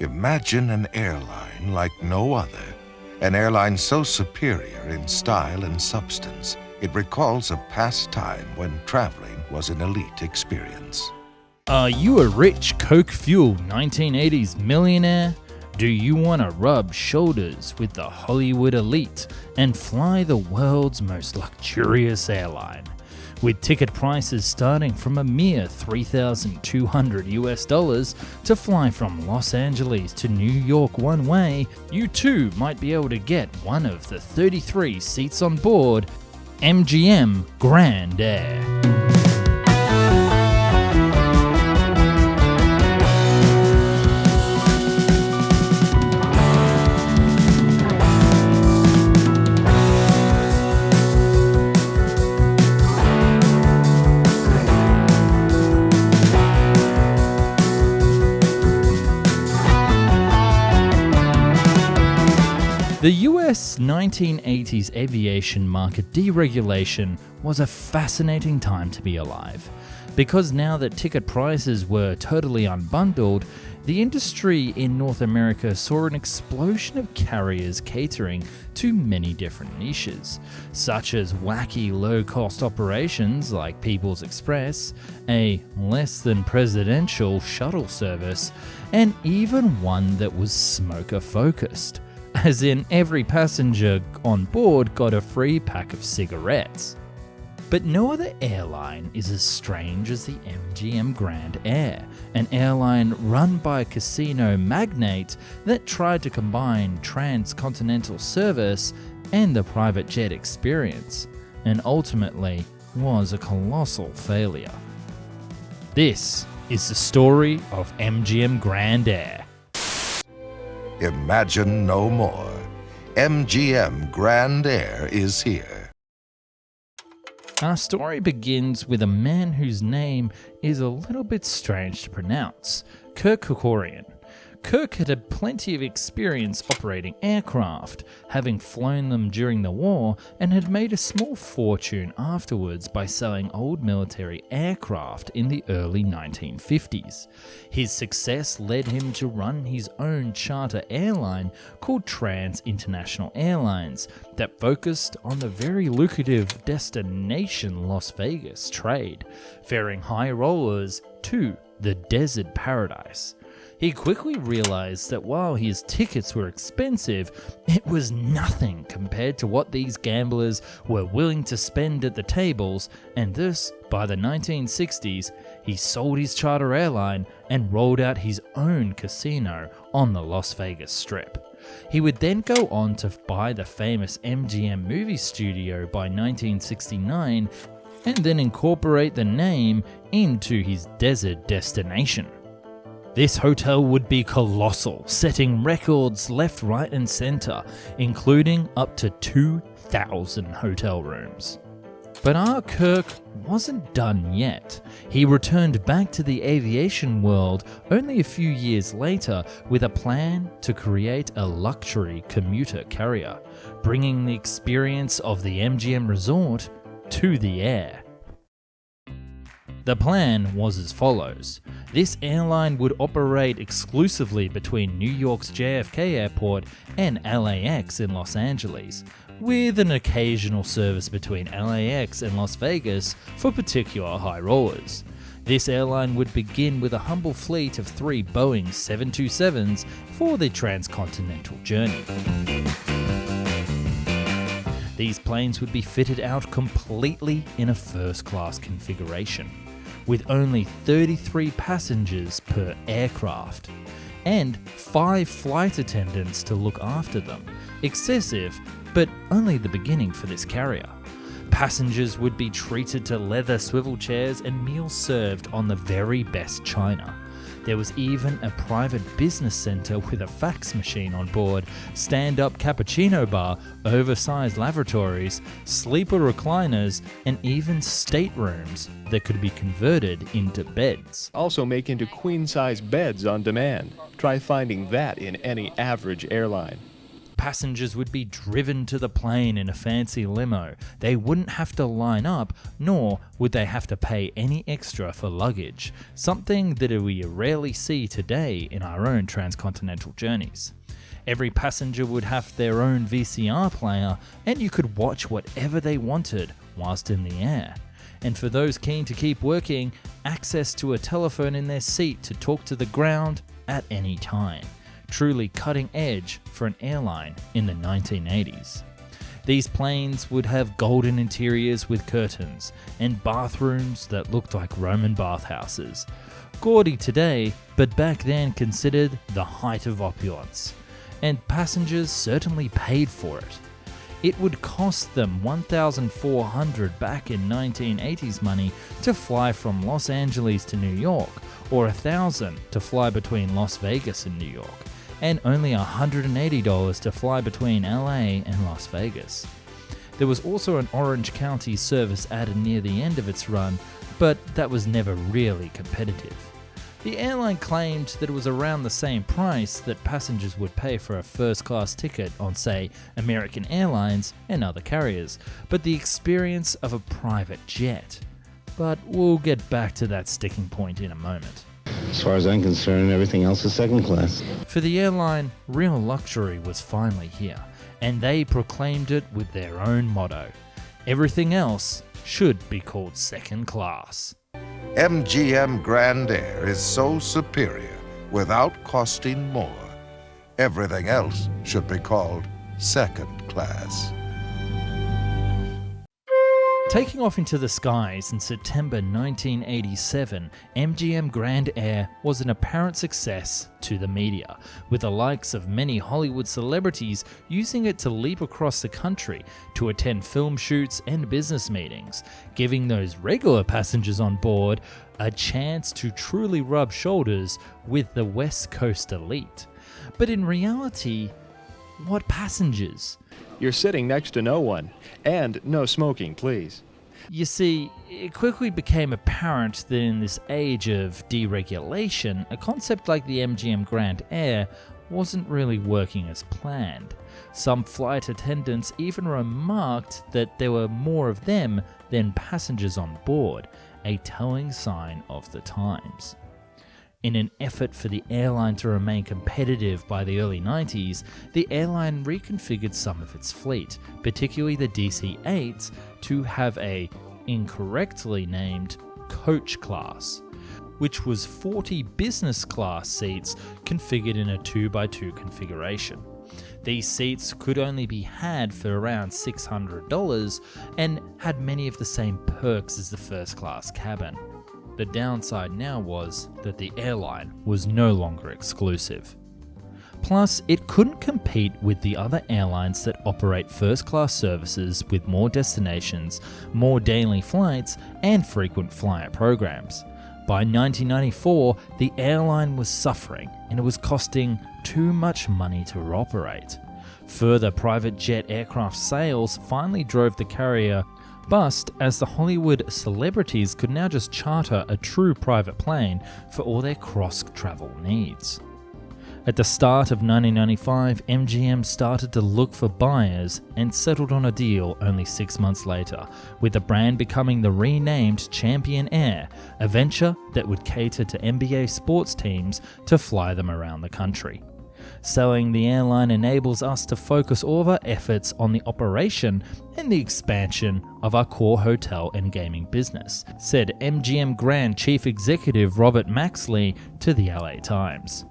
Imagine an airline like no other. An airline so superior in style and substance, it recalls a past time when traveling was an elite experience. Are you a rich Coke-fueled 1980s millionaire? Do you want to rub shoulders with the Hollywood elite and fly the world's most luxurious airline? With ticket prices starting from a mere $3,200 to fly from Los Angeles to New York one way, you too might be able to get one of the 33 seats on board MGM Grand Air. The US 1980s aviation market deregulation was a fascinating time to be alive, because now that ticket prices were totally unbundled, the industry in North America saw an explosion of carriers catering to many different niches, such as wacky low-cost operations like People's Express, a less-than-presidential shuttle service, and even one that was smoker-focused. As in, every passenger on board got a free pack of cigarettes. But no other airline is as strange as the MGM Grand Air, an airline run by a casino magnate that tried to combine transcontinental service and the private jet experience, and ultimately was a colossal failure. This is the story of MGM Grand Air. Imagine no more. MGM Grand Air is here. Our story begins with a man whose name is a little bit strange to pronounce, Kirk Kerkorian. Kirk had plenty of experience operating aircraft, having flown them during the war, and had made a small fortune afterwards by selling old military aircraft in the early 1950s. His success led him to run his own charter airline called Trans International Airlines that focused on the very lucrative destination Las Vegas trade, ferrying high rollers to the desert paradise. He quickly realized that while his tickets were expensive, it was nothing compared to what these gamblers were willing to spend at the tables, and thus, by the 1960s, he sold his charter airline and rolled out his own casino on the Las Vegas Strip. He would then go on to buy the famous MGM movie studio by 1969, and then incorporate the name into his desert destination. This hotel would be colossal, setting records left, right, and center, including up to 2,000 hotel rooms. But our Kirk wasn't done yet. He returned back to the aviation world only a few years later with a plan to create a luxury commuter carrier, bringing the experience of the MGM resort to the air. The plan was as follows. This airline would operate exclusively between New York's JFK Airport and LAX in Los Angeles, with an occasional service between LAX and Las Vegas for particular high rollers. This airline would begin with a humble fleet of 3 Boeing 727s for the transcontinental journey. These planes would be fitted out completely in a first-class configuration, with only 33 passengers per aircraft, and 5 flight attendants to look after them. Excessive, but only the beginning for this carrier. Passengers would be treated to leather swivel chairs and meals served on the very best china. There was even a private business center with a fax machine on board, stand-up cappuccino bar, oversized lavatories, sleeper recliners, and even staterooms that could be converted into beds. Also make into queen-size beds on demand. Try finding that in any average airline. passengers would be driven to the plane in a fancy limo. They wouldn't have to line up, nor would they have to pay any extra for luggage, something that we rarely see today in our own transcontinental journeys. Every passenger would have their own VCR player, and you could watch whatever they wanted whilst in the air. And for those keen to keep working, access to a telephone in their seat to talk to the ground at any time. Truly cutting edge for an airline in the 1980s. These planes would have golden interiors with curtains and bathrooms that looked like Roman bathhouses. Gaudy today, but back then considered the height of opulence. And passengers certainly paid for it. It would cost them $1,400 back in 1980s money to fly from Los Angeles to New York, or $1,000 to fly between Las Vegas and New York, and only $180 to fly between LA and Las Vegas. There was also an Orange County service added near the end of its run, but that was never really competitive. The airline claimed that it was around the same price that passengers would pay for a first-class ticket on, say, American Airlines and other carriers, but the experience of a private jet. But we'll get back to that sticking point in a moment. As far as I'm concerned, everything else is second class. For the airline, real luxury was finally here, and they proclaimed it with their own motto: everything else should be called second class. MGM Grand Air is so superior without costing more. Everything else should be called second class. Taking off into the skies in September 1987, MGM Grand Air was an apparent success to the media, with the likes of many Hollywood celebrities using it to leap across the country to attend film shoots and business meetings, giving those regular passengers on board a chance to truly rub shoulders with the West Coast elite. But in reality, what passengers? You're sitting next to no one. And no smoking, please. You see, it quickly became apparent that in this age of deregulation, a concept like the MGM Grand Air wasn't really working as planned. Some flight attendants even remarked that there were more of them than passengers on board, a telling sign of the times. In an effort for the airline to remain competitive by the early 90s, the airline reconfigured some of its fleet, particularly the DC-8s, to have a incorrectly named coach class, which was 40 business class seats configured in a 2x2 configuration. These seats could only be had for around $600 and had many of the same perks as the first class cabin. The downside now was that the airline was no longer exclusive. Plus, it couldn't compete with the other airlines that operate first-class services with more destinations, more daily flights, and frequent flyer programs. By 1994, the airline was suffering and it was costing too much money to operate. Further private jet aircraft sales finally drove the carrier bust, as the Hollywood celebrities could now just charter a true private plane for all their cross-travel needs. At the start of 1995, MGM started to look for buyers and settled on a deal only 6 months later, with the brand becoming the renamed Champion Air, a venture that would cater to NBA sports teams to fly them around the country. Selling the airline enables us to focus all of our efforts on the operation and the expansion of our core hotel and gaming business, said MGM Grand Chief Executive Robert Maxley to the LA Times.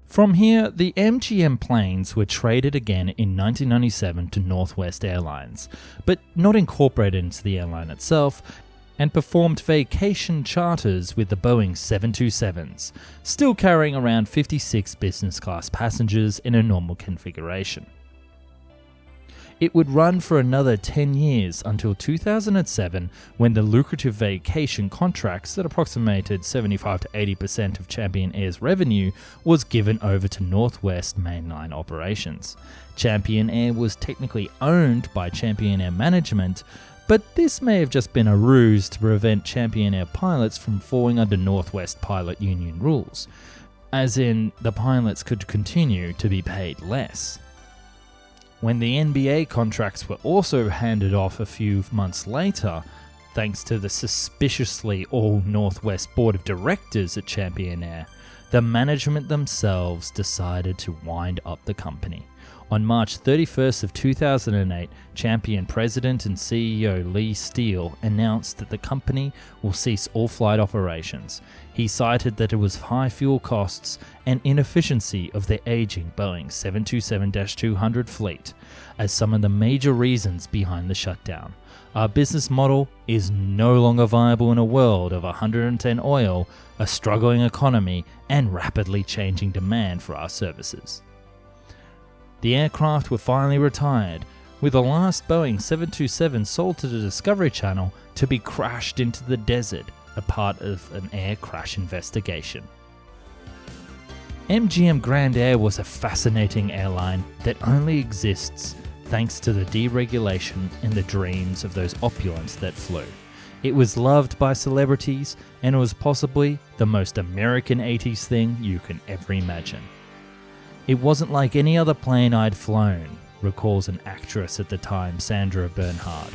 From here, the MGM planes were traded again in 1997 to Northwest Airlines, but not incorporated into the airline itself, and performed vacation charters with the Boeing 727s, still carrying around 56 business class passengers in a normal configuration. It would run for another 10 years until 2007, when the lucrative vacation contracts that approximated 75 to 80% of Champion Air's revenue was given over to Northwest mainline operations. Champion Air was technically owned by Champion Air Management, but this may have just been a ruse to prevent Champion Air pilots from falling under Northwest Pilot Union rules. as in the pilots could continue to be paid less. When the NBA contracts were also handed off a few months later, thanks to the suspiciously all-Northwest board of directors at Champion Air, the management themselves decided to wind up the company. On March 31st of 2008, Champion President and CEO Lee Steele announced that the company will cease all flight operations. He cited that it was high fuel costs and inefficiency of the aging Boeing 727-200 fleet as some of the major reasons behind the shutdown. Our business model is no longer viable in a world of 110 oil, a struggling economy, and rapidly changing demand for our services. The aircraft were finally retired, with the last Boeing 727 sold to the Discovery Channel to be crashed into the desert, a part of an air crash investigation. MGM Grand Air was a fascinating airline that only exists thanks to the deregulation and the dreams of those opulents that flew. It was loved by celebrities, and it was possibly the most American 80s thing you can ever imagine. It wasn't like any other plane I'd flown, recalls an actress at the time, Sandra Bernhard.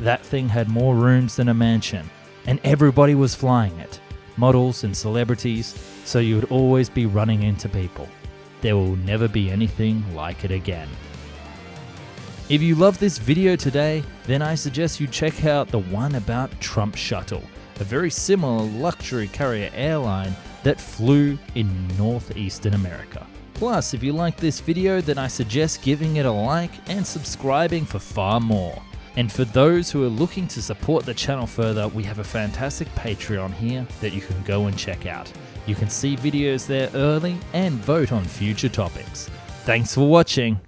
That thing had more rooms than a mansion, and everybody was flying it, models and celebrities, so you would always be running into people. There will never be anything like it again. If you love this video today, then I suggest you check out the one about Trump Shuttle, a very similar luxury carrier airline that flew in northeastern America. Plus, if you like this video, then I suggest giving it a like and subscribing for far more. And for those who are looking to support the channel further, we have a fantastic Patreon here that you can go and check out. You can see videos there early and vote on future topics. Thanks for watching.